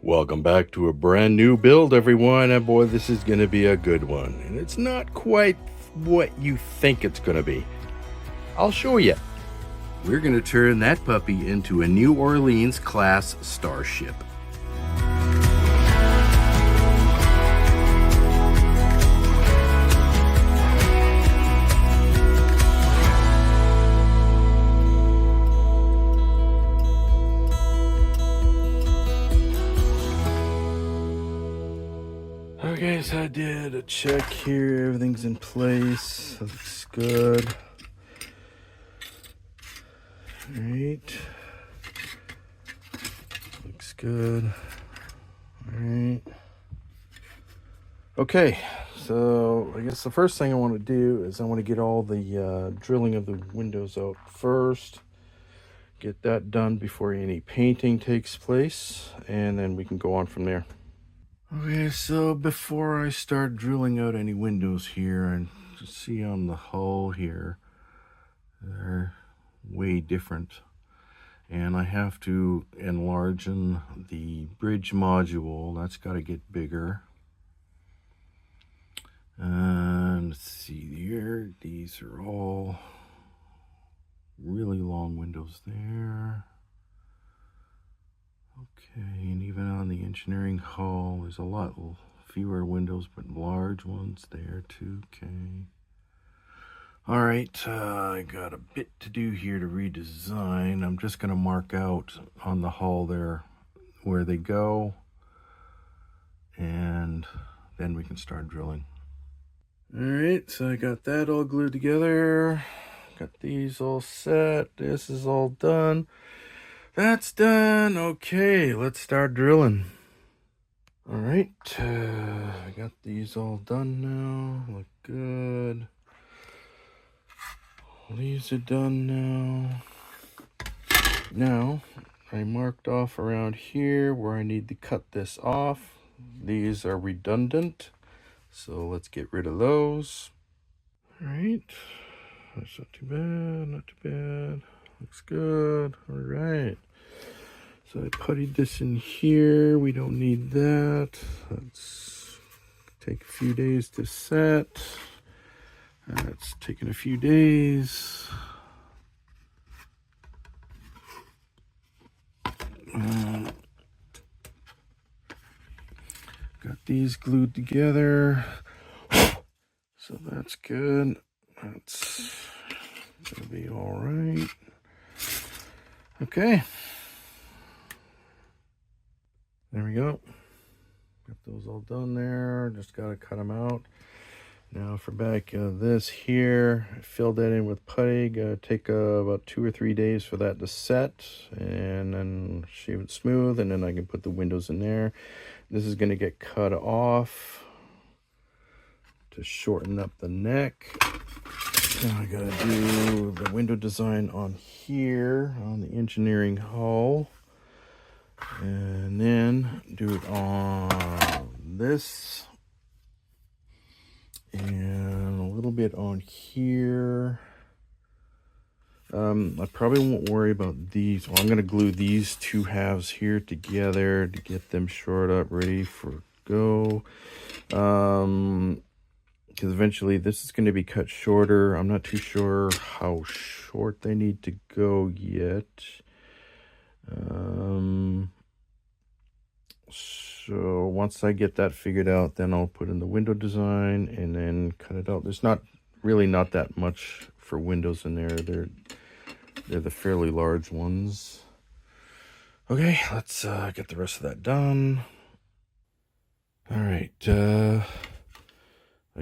Welcome back to a brand new build, everyone, and boy, this is going to be a good one. And it's not quite what you think it's going to be. I'll show you. We're going to turn that puppy into a New Orleans class starship. Okay, so I did a check here. Everything's in place. Looks good. All right. Looks good. All right. Okay, so I guess the first thing I want to do is I want to get all the drilling of the windows out first. Get that done before any painting takes place, and then we can go on from there. Okay, so before I start drilling out any windows here, and see on the hull here, they're way different. And I have to enlarge the bridge module. That's got to get bigger. And let's see here, these are all really long windows there. Okay, and even on the engineering hull, there's a lot fewer windows, but large ones there too. Okay. All right, I got a bit to do here to redesign. I'm just going to mark out on the hull there where they go, and then we can start drilling. All right, so I got that all glued together. Got these all set. This is all done. That's done. Okay, let's start drilling. All right, I got these all done now. Look good. These are done now. Now, I marked off around here where I need to cut this off. These are redundant, so let's get rid of those. All right, that's not too bad, not too bad. Looks good. All right. So I puttied this in here. We don't need that. Let's take a few days to set. It's taken a few days. Got these glued together. So that's good. That's gonna be all right. Okay. There we go. Got those all done there. Just got to cut them out. Now for back this here, I filled that in with putty. Gotta take about 2 or 3 days for that to set, and then shave it smooth, and then I can put the windows in there. This is going to get cut off to shorten up the neck. Now I gotta do the window design on here on the engineering hull, and then do it on this, and a little bit on here. I probably won't worry about these. Well, I'm going to glue these two halves here together to get them shored up, ready for go. Because eventually this is going to be cut shorter. I'm not too sure how short they need to go yet. So once I get that figured out, then I'll put in the window design and then cut it out. There's not that much for windows in there. They're the fairly large ones. Okay, let's get the rest of that done. All right, I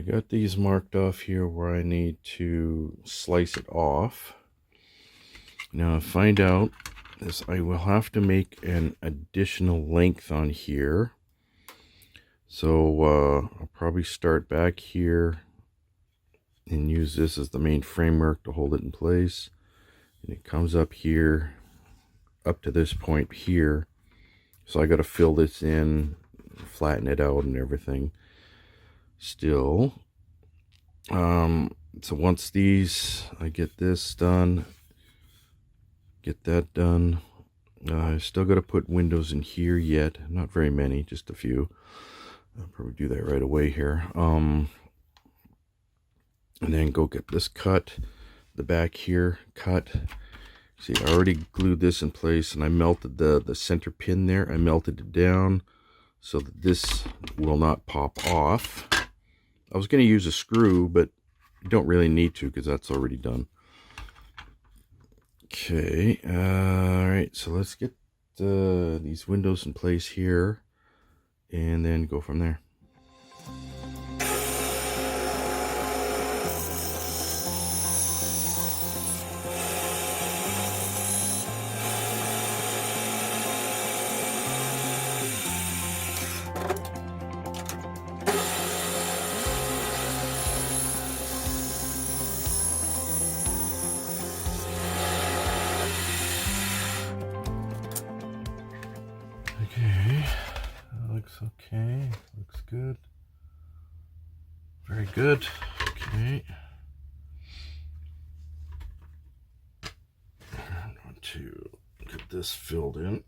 got these marked off here where I need to slice it off. Now find out this, I will have to make an additional length on here. So I'll probably start back here and use this as the main framework to hold it in place. And it comes up here, up to this point here. So I got to fill this in, flatten it out and everything. Still, so once I get this done, get that done, I still got to put windows in here yet. Not very many, just a few. I'll probably do that right away here. And then go get this cut, the back here cut. See, I already glued this in place, and I melted the center pin there. I melted it down so that this will not pop off. I was going to use a screw, but you don't really need to because that's already done. Okay, all right, so let's get these windows in place here and then go from there. Okay, that looks okay, looks good, very good. Okay, I'm going to get this filled in.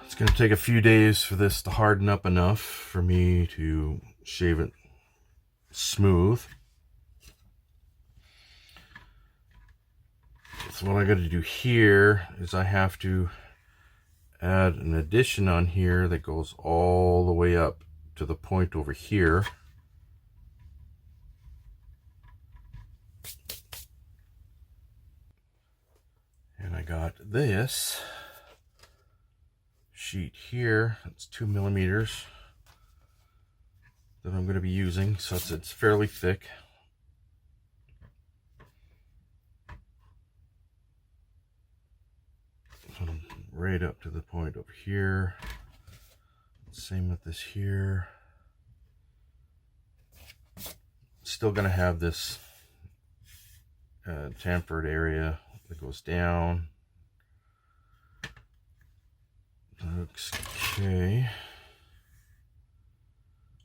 It's going to take a few days for this to harden up enough for me to shave it smooth. So what I got to do here is I have to add an addition on here that goes all the way up to the point over here. And I got this sheet here, it's 2 millimeters that I'm going to be using, so it's fairly thick. So right up to the point over here. Same with this here. Still going to have this chamfered area that goes down. Looks okay.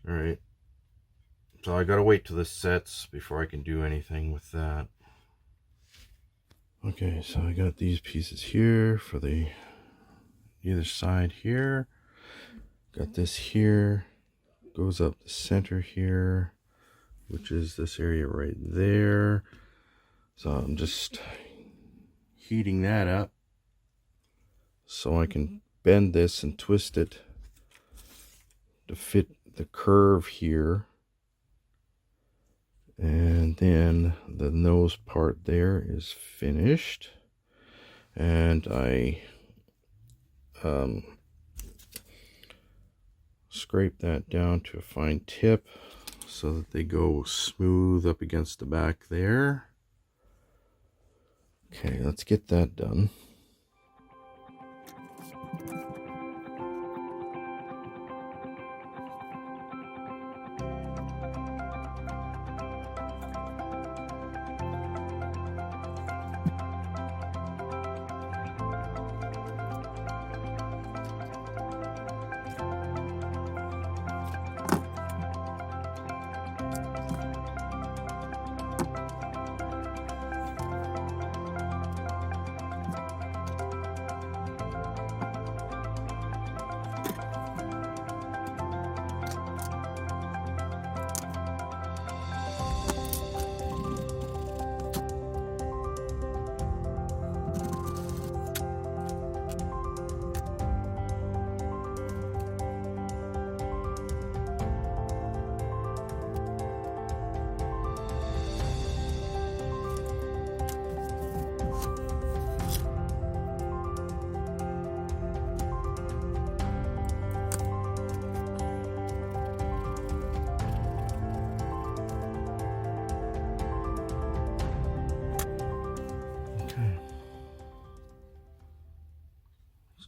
All right. So I gotta wait till this sets before I can do anything with that. Okay, so I got these pieces here for the either side here. Got this here. Goes up the center here, which is this area right there. So I'm just heating that up so I can bend this and twist it to fit the curve here. And then the nose part there is finished. And I scrape that down to a fine tip so that they go smooth up against the back there. Okay, let's get that done.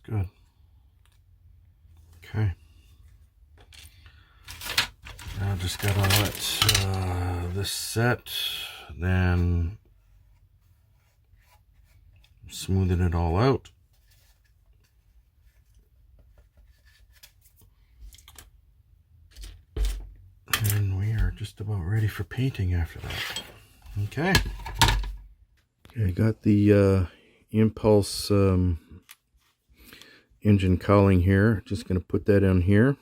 Good. Okay. Now just gotta let this set, then smoothing it all out. And we are just about ready for painting after that. Okay. I got the Impulse engine cowling here. Just going to put that on here.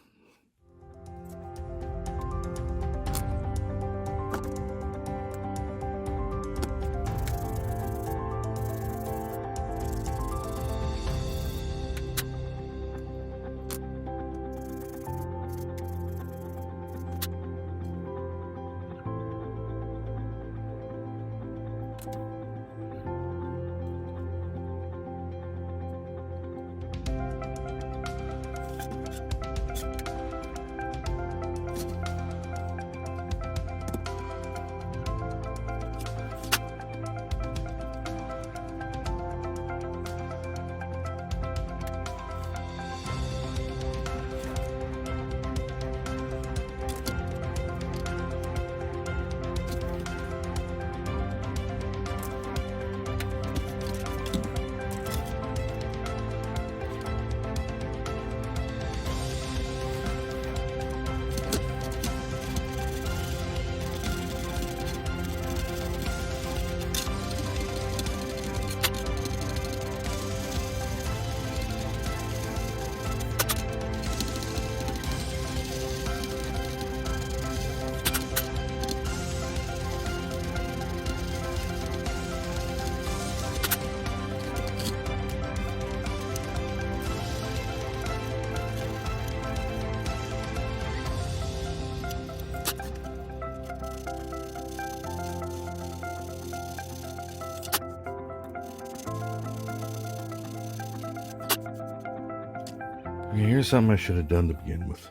Here's something I should have done to begin with.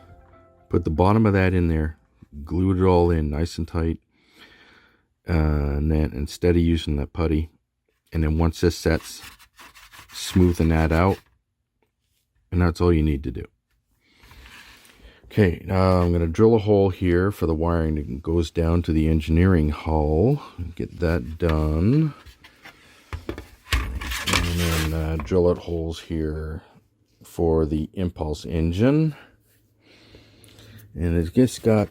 Put the bottom of that in there, glued it all in nice and tight, and then instead of using that putty, and then once this sets, smoothing that out, and that's all you need to do. Okay, now I'm going to drill a hole here for the wiring that goes down to the engineering hull. Get that done. And then drill out holes here for the Impulse engine. And it's just got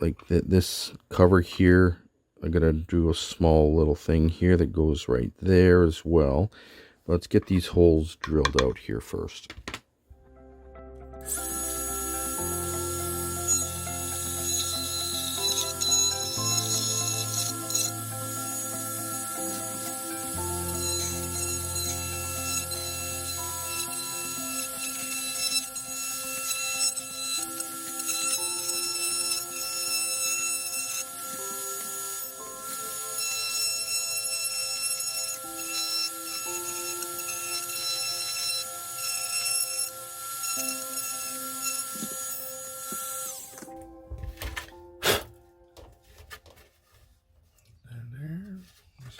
like this cover here. I'm going to do a small little thing here that goes right there as well. Let's get these holes drilled out here first.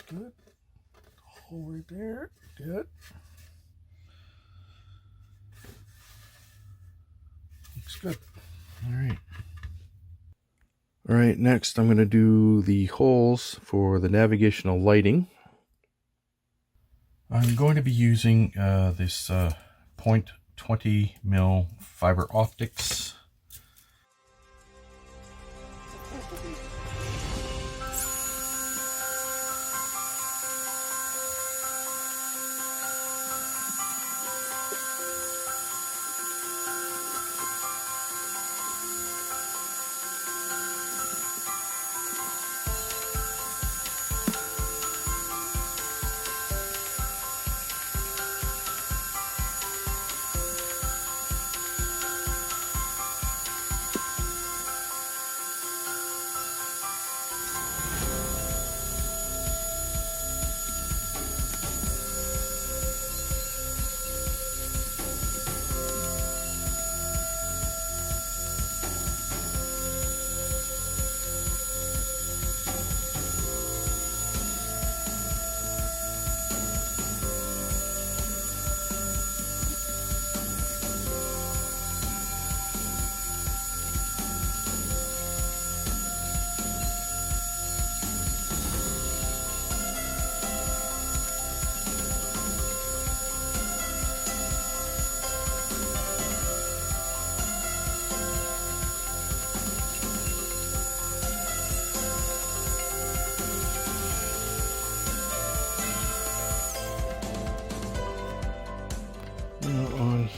Good. Hole right there. Good. Looks good. All right. All right, next I'm going to do the holes for the navigational lighting. I'm going to be using this 0.20 mil fiber optics.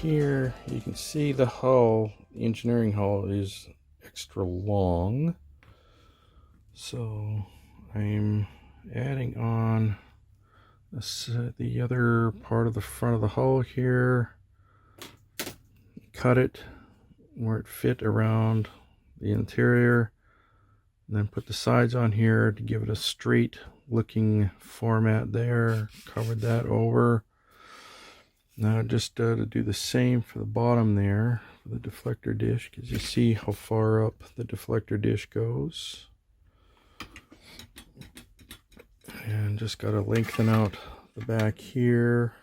here, you can see the hull, the engineering hull is extra long. So I'm adding on the other part of the front of the hull here. Cut it where it fit around the interior. And then put the sides on here to give it a straight looking format there. Covered that over. Now just to do the same for the bottom there, for the deflector dish, because you see how far up the deflector dish goes. And just got to lengthen out the back here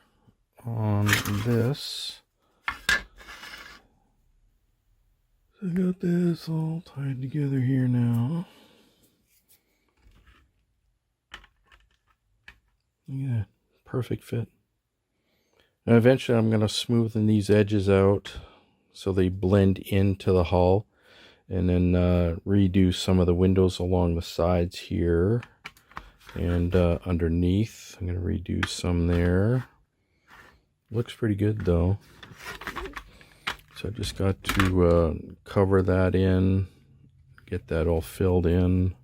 on this. So I got this all tied together here now. Look at that, perfect fit. And eventually I'm going to smoothen these edges out so they blend into the hull, and then redo some of the windows along the sides here and underneath. I'm going to redo some there. Looks pretty good though. So I just got to cover that in, get that all filled in.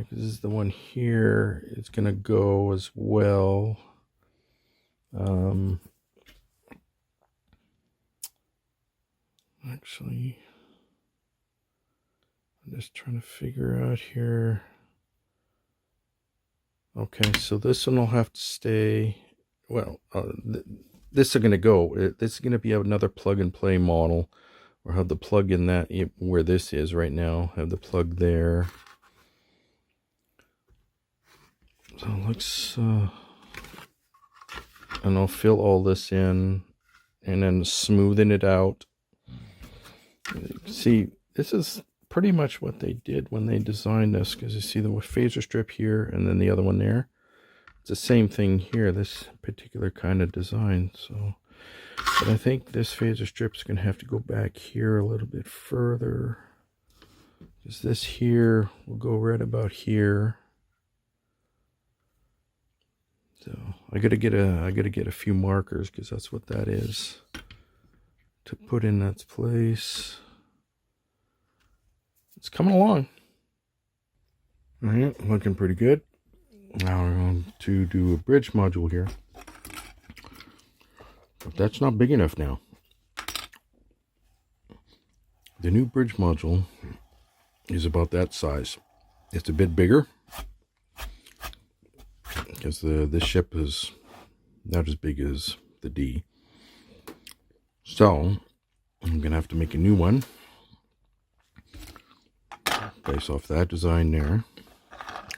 Because the one here is going to go as well. Actually, I'm just trying to figure out here. Okay, so this one will have to stay. Well, this is going to go. This is going to be another plug and play model. Or have the plug in that where this is right now. Have the plug there. So it looks, and I'll fill all this in and then smoothing it out. See, this is pretty much what they did when they designed this, because you see the phaser strip here and then the other one there. It's the same thing here, this particular kind of design. So, but I think this phaser strip is going to have to go back here a little bit further, because this here will go right about here. So I gotta get a few markers, because that's what that is, to put in that place. It's coming along. All right, looking pretty good. Now we're going to do a bridge module here. But that's not big enough now. The new bridge module is about that size. It's a bit bigger, because this ship is not as big as the D. So I'm gonna have to make a new one based off that design there,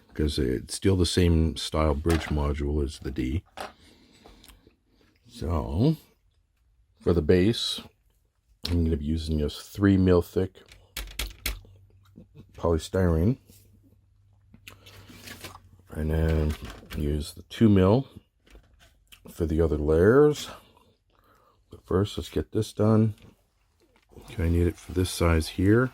because it's still the same style bridge module as the D. So for the base, I'm going to be using this 3 mil thick polystyrene, and then use the 2 mil for the other layers. But first, let's get this done. Okay, I need it for this size here.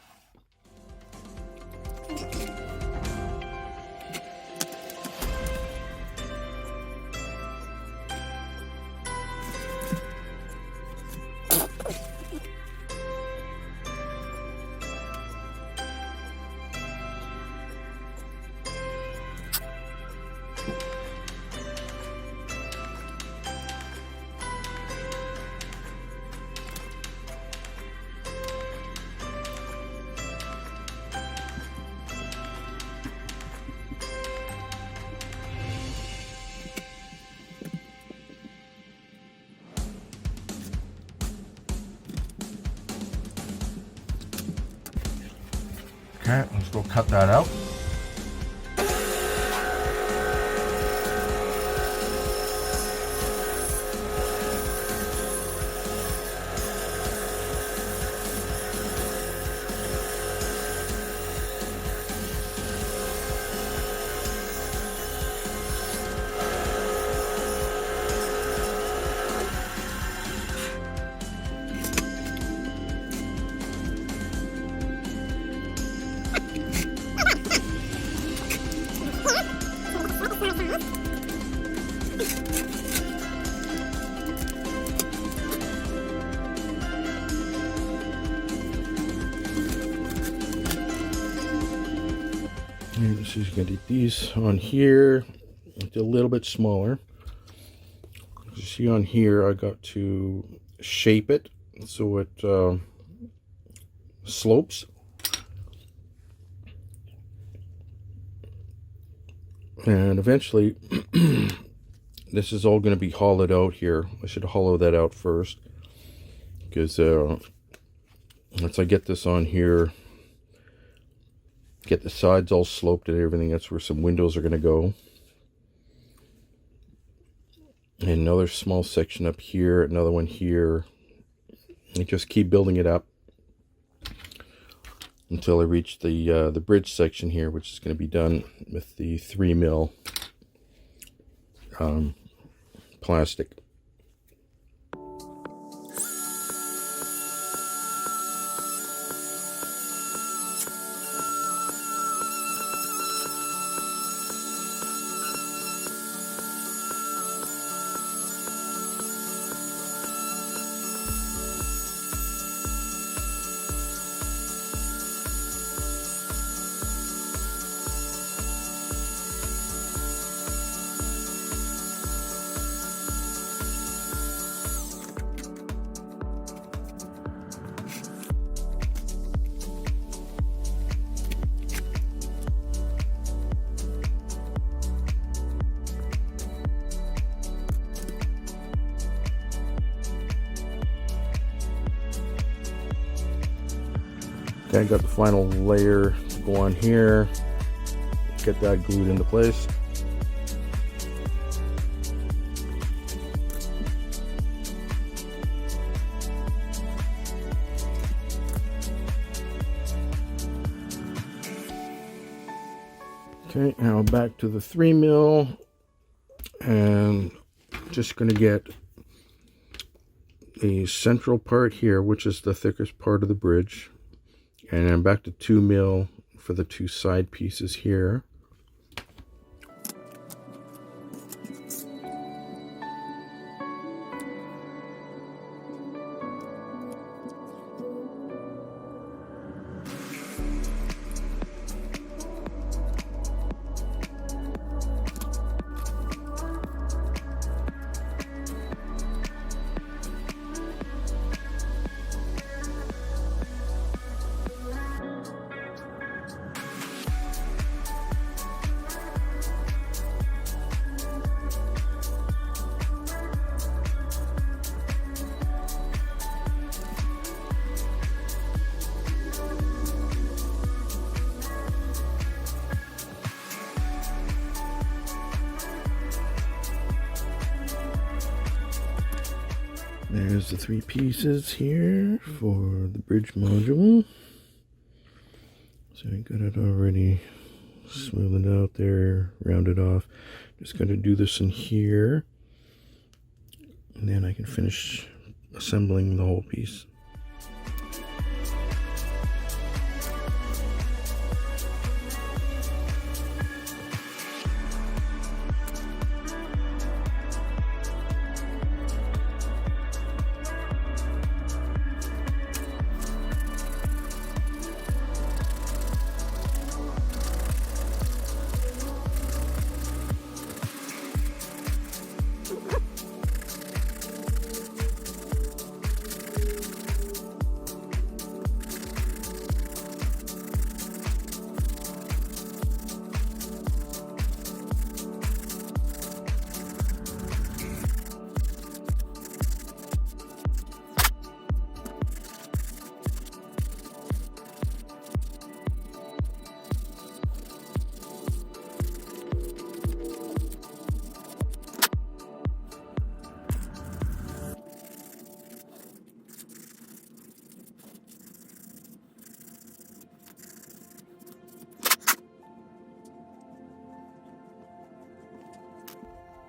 Okay, let's go cut that out. And so you can get these on here. It's a little bit smaller. You see on here, I got to shape it so it slopes. And eventually, this is all going to be hollowed out here. I should hollow that out first, because once I get this on here, get the sides all sloped and everything, that's where some windows are going to go. And another small section up here, another one here. And just keep building it up until I reach the bridge section here, which is going to be done with the 3mm plastic. Okay, I got the final layer to go on here. Get that glued into place. Okay, now back to the 3mm, and just going to get the central part here, which is the thickest part of the bridge. And then back to 2mm for the two side pieces here. There's the three pieces here for the bridge module. So I got it already smoothed out there, rounded off. Just got to do this in here, and then I can finish assembling the whole piece.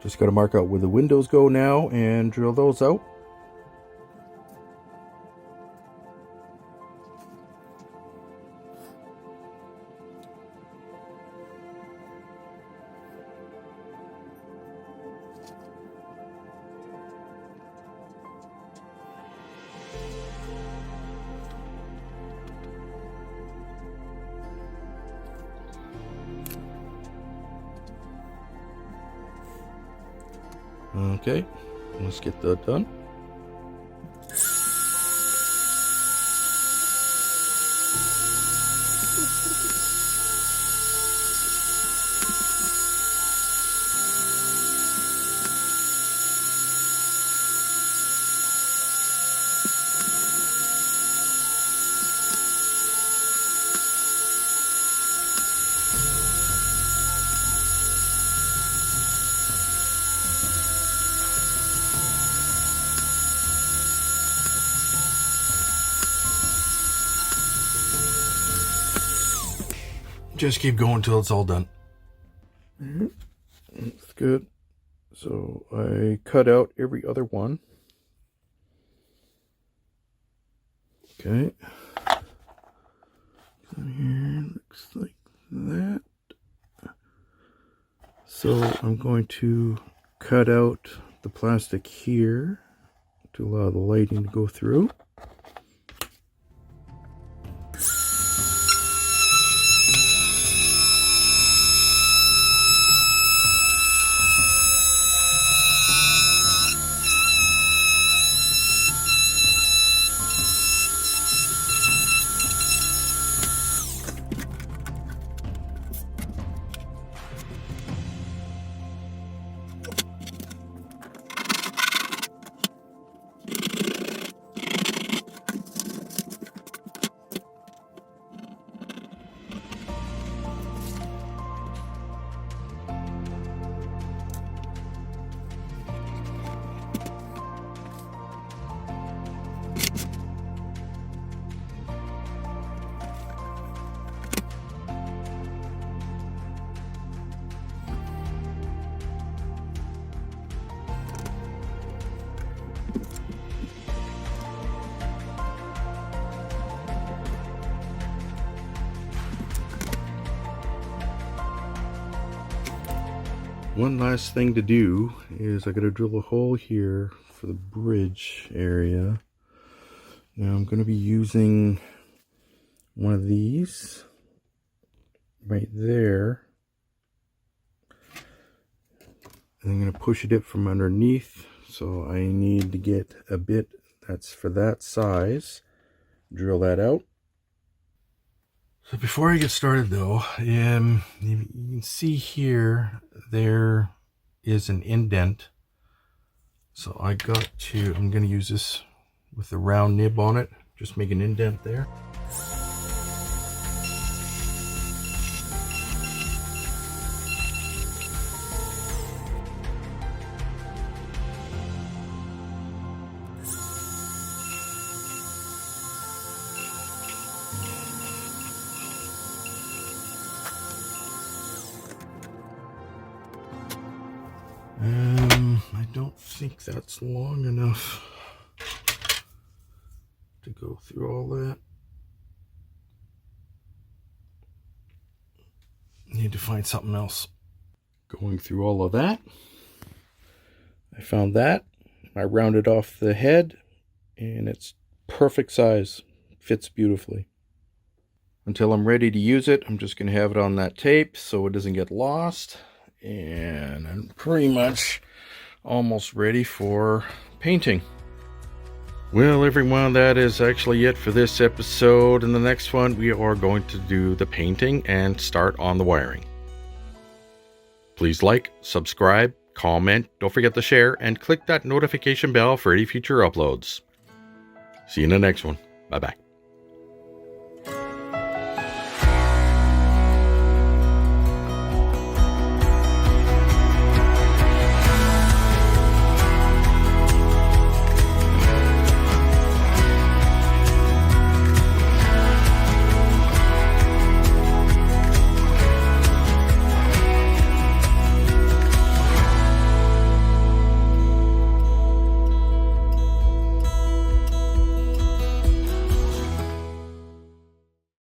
Just got to mark out where the windows go now and drill those out. Okay, let's get that done. Just keep going till it's all done. That's good. So I cut out every other one. Okay. So here looks like that. So I'm going to cut out the plastic here to allow the lighting to go through. One last thing to do is I got to drill a hole here for the bridge area. Now I'm going to be using one of these right there. And I'm going to push it from underneath. So I need to get a bit that's for that size. Drill that out. So before I get started though, you can see here, there is an indent. So I'm going to use this with the round nib on it, just make an indent there. I don't think that's long enough to go through all that. Need to find something else. Going through all of that, I found that. I rounded off the head and it's perfect size. Fits beautifully. Until I'm ready to use it, I'm just going to have it on that tape so it doesn't get lost. And I'm pretty much almost ready for painting. Well, everyone, that is actually it for this episode. In the next one, we are going to do the painting and start on the wiring. Please like, subscribe, comment, don't forget to share, and click that notification bell for any future uploads. See you in the next one. Bye-bye.